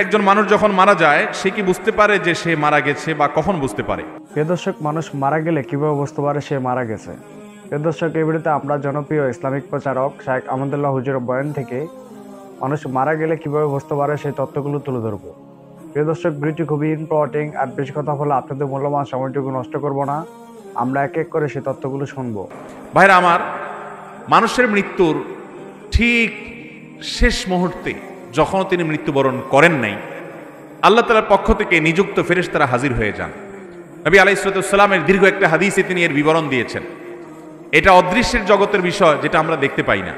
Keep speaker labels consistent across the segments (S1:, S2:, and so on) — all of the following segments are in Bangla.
S1: একজন মানুষ যখন মারা যায় সে কি বুঝতে পারে যে সে মারা গেছে বা কখন বুঝতে পারে?
S2: প্রিয় দর্শক, মানুষ মারা গেলে কিভাবে বুঝতে পারে সে মারা গেছে? প্রিয় দর্শক, এই ভিডিওতে আমরা জনপ্রিয় ইসলামিক প্রচারক শাইখ আমানুল্লাহ হুজুরের বয়ান থেকে মানুষ মারা গেলে কিভাবে বুঝতে পারে সেই তথ্যগুলো তুলে ধরবো। প্রিয় দর্শক, ভিডিওটি খুবই ইম্পর্টেন্ট, আর বেশি কথা হলে আপনাদের মূল্যবান সময়টুকু নষ্ট করব না। আমরা এক এক করে সেই তথ্যগুলো শুনবো।
S1: ভাইরা আমার, মানুষের মৃত্যুর ঠিক শেষ মুহূর্তে যখন তিনি মৃত্যুবরণ করেন নাই, আল্লাহ তাআলার পক্ষ থেকে নিযুক্ত ফেরেশতারা হাজির হয়ে যান। নবী আলাইহিস সালামের দীর্ঘ একটা হাদিসে তিনি এর বিবরণ দিয়েছেন। এটা অদৃশ্যের জগতের বিষয়, যেটা আমরা দেখতে পাই না।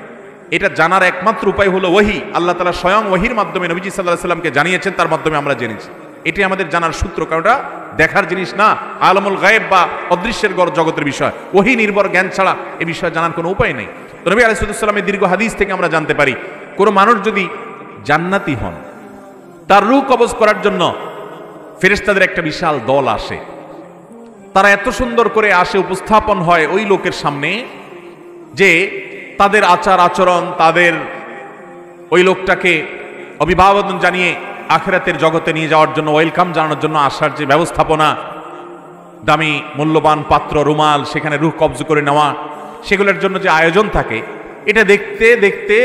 S1: এটা জানার একমাত্র উপায় হলো ওহী। আল্লাহ তাআলা স্বয়ং ওহীর মাধ্যমে নবীজি সাল্লাল্লাহু আলাইহি সাল্লামকে জানিয়েছেন, তার মাধ্যমে আমরা জেনেছি। এটি আমাদের জানার সূত্র, কারণ এটা দেখার জিনিস না, আলমুল গায়েব বা অদৃশ্যের জগতের বিষয়। ওহী নির্ভর জ্ঞান ছাড়া এ বিষয়ে জানার কোনো উপায় নেই। তো নবী আলাইহিস সালামের দীর্ঘ হাদিস থেকে আমরা জানতে পারি, কোনো মানুষ যদি জান্নাতি হন, তার রূহ কবজ করার জন্য ফেরেশতাদের একটা বিশাল দল আসে। তারা এত সুন্দর করে আসে, উপস্থাপন হয় ওই লোকের সামনে যে তাদের আচার আচরণ, তাদের ওই লোকটাকে অভিবাদন জানিয়ে আখিরাতের জগতে নিয়ে যাওয়ার জন্য, ওয়েলকাম জানানোর জন্য আসার যে ব্যবস্থাপনা, দামি মূল্যবান পাত্র, রুমাল, সেখানে রূহ কবজ করে নেওয়া, সেগুলোর জন্য যে আয়োজন থাকে, এটা দেখতে দেখতে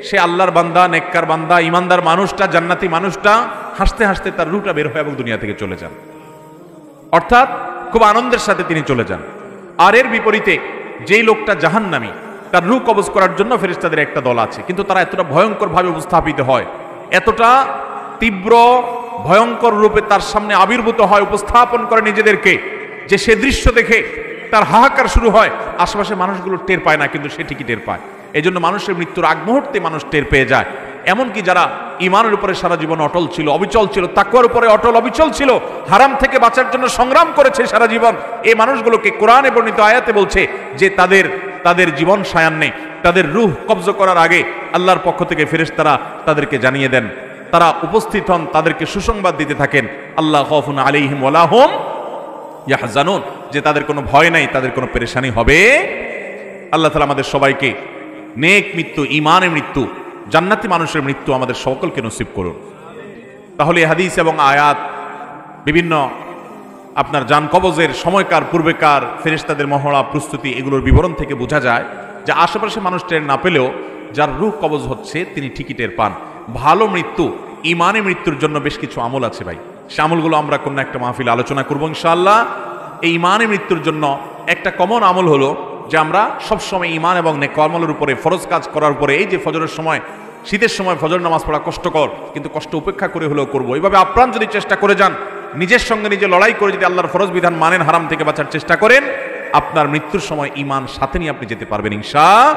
S1: সে আল্লাহর বান্দা, নেককার বান্দা, ইমানদার মানুষটা, জান্নাতি মানুষটা হাসতে হাসতে তার রূহটা বের হয় এবং দুনিয়া থেকে চলে যান। অর্থাৎ খুব আনন্দের সাথে তিনি চলে যান। আর এর বিপরীতে যেই লোকটা জাহান্নামী, তার রূহ কবজ করার জন্য ফেরেশতাদের একটা দল আছে, কিন্তু তারা এতটা ভয়ঙ্কর ভাবে উপস্থাপিত হয়, এতটা তীব্র ভয়ঙ্কর রূপে তার সামনে আবির্ভূত হয়, উপস্থাপন করে নিজেদেরকে, যে সে দৃশ্য দেখে তার হাহাকার শুরু হয়। আশেপাশে মানুষগুলো টের পায় না, কিন্তু সে ঠিকই টের পায়। এই জন্য মানুষের মৃত্যুর আগ মুহূর্তে মানুষ টের পেয়ে যায়। এমনকি যারা ইমানের উপরে সারা জীবন অটল ছিল, অবিচল ছিল, তাকওয়ার উপরে অটল অবিচল ছিল, হারাম থেকে বাঁচার জন্য সংগ্রাম করেছে সারা জীবন, এই মানুষগুলোকে কোরআনে বর্ণিত আয়াতে বলছে যে তাদের জীবন সায়ান্নে, তাদের রূহ কবজ করার আগে আল্লাহর পক্ষ থেকে ফেরেশতারা তাদেরকে জানিয়ে দেন, তারা উপস্থিত হন, তাদেরকে সুসংবাদ দিতে থাকেন, আল্লাহ খাউফুন আলাইহিম ওয়ালা হুম ইয়াহজানুন, যে তাদের কোনো ভয় নাই, তাদের কোনো পেরেশানি হবে। আল্লাহ তাআলা আমাদের সবাইকে নেক মৃত্যু, ঈমানের মৃত্যু, জান্নাতি মানুষের মৃত্যু আমাদের সকলকে নসিব করুন। তাহলে হাদিস এবং আয়াত, বিভিন্ন আপনার জান কবজের সময়কার, পূর্বেকার ফেরেশতাদের মহড়া, প্রস্তুতি, এগুলোর বিবরণ থেকে বোঝা যায় যে আশেপাশে মানুষ টের না পেলেও যার রূহ কবজ হচ্ছে তিনি ঠিকই টের পান। ভালো মৃত্যু, ঈমানের মৃত্যুর জন্য বেশ কিছু আমল আছে ভাই। সে আমলগুলো আমরা কোনো একটা মাহফিলে আলোচনা করবো ইনশাআল্লাহ। এই ঈমানের মৃত্যুর জন্য একটা কমন আমল হলো যে আমরা সবসময় ঈমান এবং নেক আমলের উপরে, ফরজ কাজ করার উপরে, এই যে ফজরের সময়, শীতের সময় ফজর নামাজ পড়া কষ্টকর, কিন্তু কষ্ট উপেক্ষা করে হলেও করবো। এইভাবে আপ্রাণ যদি চেষ্টা করে যান, নিজের সঙ্গে নিজে লড়াই করে যদি আল্লাহর ফরজ বিধান মানেন, হারাম থেকে বাঁচার চেষ্টা করেন, আপনার মৃত্যুর সময় ঈমান সাথে নিয়ে আপনি যেতে পারবেন ইনশাআল্লাহ।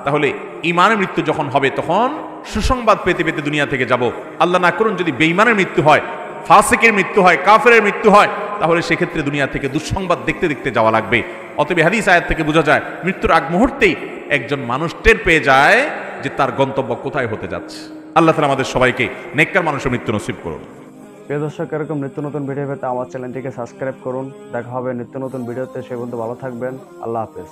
S1: তাহলে ঈমানের মৃত্যু যখন হবে তখন সুসংবাদ পেতে পেতে দুনিয়া থেকে যাব। আল্লাহ না করুন যদি বেঈমানের মৃত্যু হয়, ফাসিকের মৃত্যু হয়, কাফেরের মৃত্যু হয়, তাহলে সেক্ষেত্রে দুনিয়া থেকে দুঃসংবাদ দেখতে দেখতে যাওয়া লাগবে। অতএব হাদিস আয়াত থেকে বোঝা যায় মৃত্যুর আগ মুহূর্তেই একজন মানুষ টের পেয়ে যায় যে তার গন্তব্য কোথায় হতে যাচ্ছে। আল্লাহ তাআলা আমাদের সবাইকে নেককার মানুষের মৃত্যু নসিব করুন।
S2: প্রিয় দর্শক, এরকম নিত্য নতুন ভিডিও পেতে আমার চ্যানেলটিকে সাবস্ক্রাইব করুন। দেখা হবে নিত্য নতুন ভিডিওতে। সে পর্যন্ত ভালো থাকবেন। আল্লাহ হাফেজ।